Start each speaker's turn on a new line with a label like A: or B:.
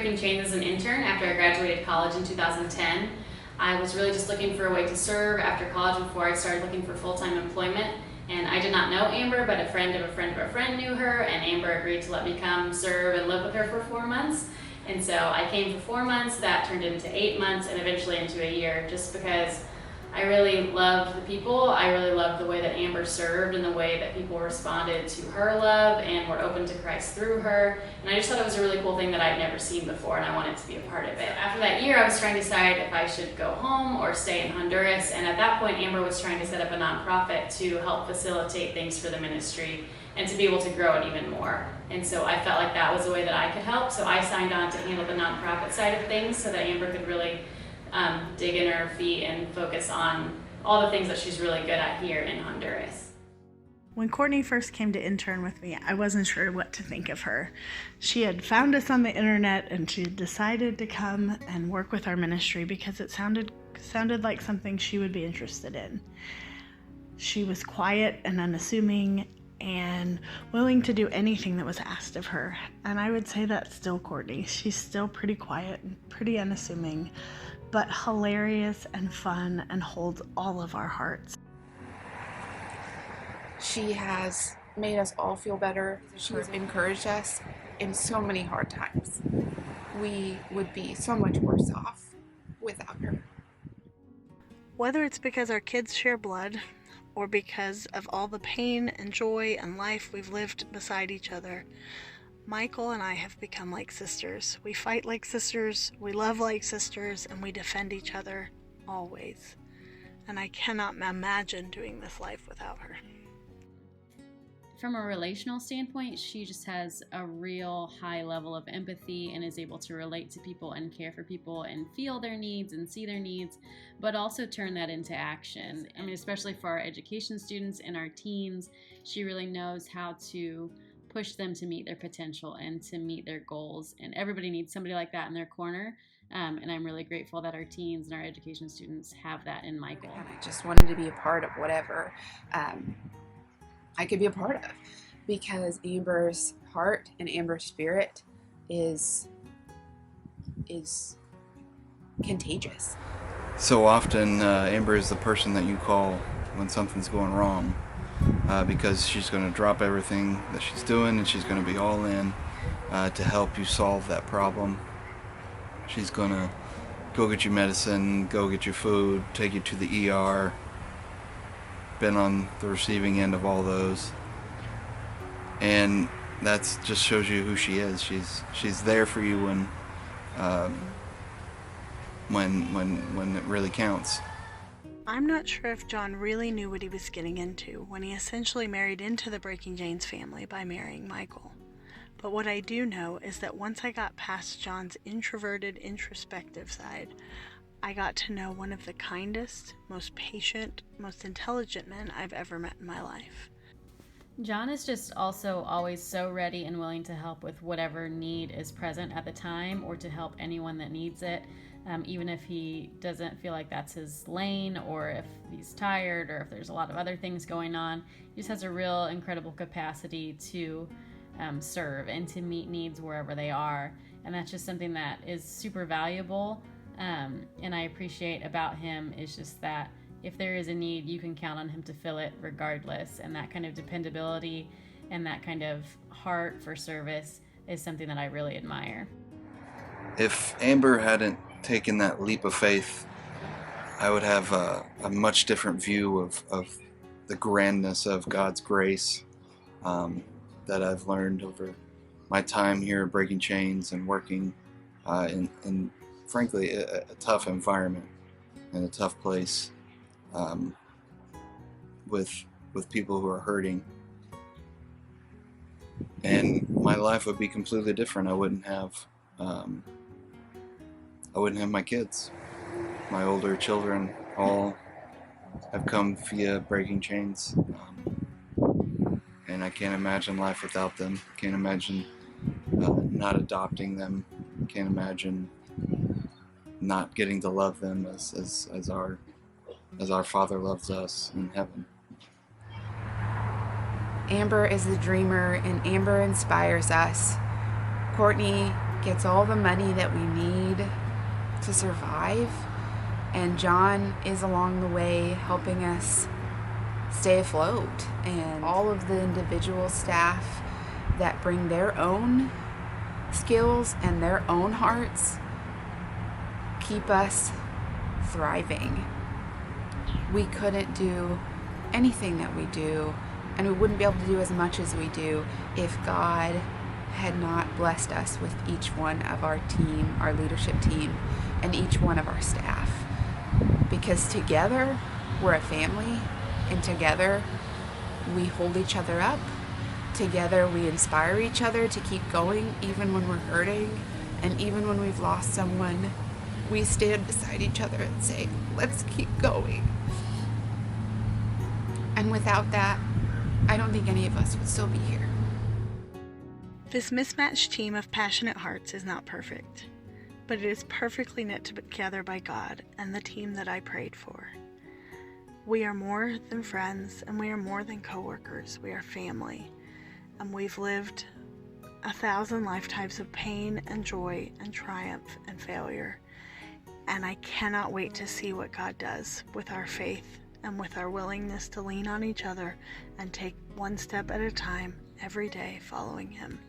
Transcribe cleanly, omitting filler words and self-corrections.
A: Breaking Chains as an intern after I graduated college in 2010. I was really just looking for a way to serve after college before I started looking for full-time employment. And I did not know Amber, but a friend of a friend of a friend knew her, and Amber agreed to let me come serve and live with her for 4 months. And so I came for 4 months, that turned into 8 months, and eventually into a year, just because I really loved the people. I really loved the way that Amber served and the way that people responded to her love and were open to Christ through her. And I just thought it was a really cool thing that I'd never seen before, and I wanted to be a part of it. After that year, I was trying to decide if I should go home or stay in Honduras. And at that point, Amber was trying to set up a nonprofit to help facilitate things for the ministry and to be able to grow it even more. And so I felt like that was a way that I could help. So I signed on to handle the nonprofit side of things so that Amber could really dig in her feet and focus on all the things that she's really good at here in Honduras.
B: When Courtney first came to intern with me, I wasn't sure what to think of her. She had found us on the internet and she decided to come and work with our ministry because it sounded like something she would be interested in. She was quiet and unassuming and willing to do anything that was asked of her. And I would say that's still Courtney. She's still pretty quiet and pretty unassuming, but hilarious and fun and holds all of our hearts.
C: She has made us all feel better. She has encouraged us in so many hard times. We would be so much worse off without her.
B: Whether it's because our kids share blood or because of all the pain and joy and life we've lived beside each other, Michael and I have become like sisters. We fight like sisters, we love like sisters, and we defend each other always. And I cannot imagine doing this life without her.
A: From a relational standpoint, she just has a real high level of empathy and is able to relate to people and care for people and feel their needs and see their needs, but also turn that into action. I mean, especially for our education students and our teens, she really knows how to push them to meet their potential and to meet their goals. And everybody needs somebody like that in their corner. And I'm really grateful that our teens and our education students have that in Michael.
C: I just wanted to be a part of whatever I could be a part of, because Amber's heart and Amber's spirit is contagious.
D: So often Amber is the person that you call when something's going wrong, because she's going to drop everything that she's doing and she's going to be all in to help you solve that problem. She's going to go get you medicine, go get you food, take you to the ER. Been on the receiving end of all those, and that's just shows you who she is. She's there for you when it really counts.
B: I'm not sure if John really knew what he was getting into when he essentially married into the Breaking Chains family by marrying Michael. But what I do know is that once I got past John's introverted, introspective side, I got to know one of the kindest, most patient, most intelligent men I've ever met in my life.
A: John is just also always so ready and willing to help with whatever need is present at the time or to help anyone that needs it, even if he doesn't feel like that's his lane or if he's tired or if there's a lot of other things going on. He just has a real incredible capacity to serve and to meet needs wherever they are. And that's just something that is super valuable. And I appreciate about him is just that if there is a need, you can count on him to fill it regardless. And that kind of dependability and that kind of heart for service is something that I really admire.
D: If Amber hadn't taken that leap of faith, I would have a much different view of the grandness of God's grace that I've learned over my time here at Breaking Chains and working in frankly a tough environment and a tough place with people who are hurting, and my life would be completely different. I wouldn't have my kids. My older children all have come via Breaking Chains, and I can't imagine life without them. Can't imagine not adopting them. Can't imagine not getting to love them as our Father loves us in heaven.
C: Amber is the dreamer, and Amber inspires us. Courtney gets all the money that we need to survive, and John is along the way helping us stay afloat, and all of the individual staff that bring their own skills and their own hearts keep us thriving. We couldn't do anything that we do, and we wouldn't be able to do as much as we do if God had not blessed us with each one of our team, our leadership team, and each one of our staff. Because together, we're a family, and together, we hold each other up. Together, we inspire each other to keep going, even when we're hurting, and even when we've lost someone. We stand beside each other and say, let's keep going. And without that, I don't think any of us would still be here.
B: This mismatched team of passionate hearts is not perfect, but it is perfectly knit together by God and the team that I prayed for. We are more than friends, and we are more than coworkers. We are family, and we've lived 1,000 lifetimes of pain and joy and triumph and failure, and I cannot wait to see what God does with our faith and with our willingness to lean on each other and take one step at a time every day following Him.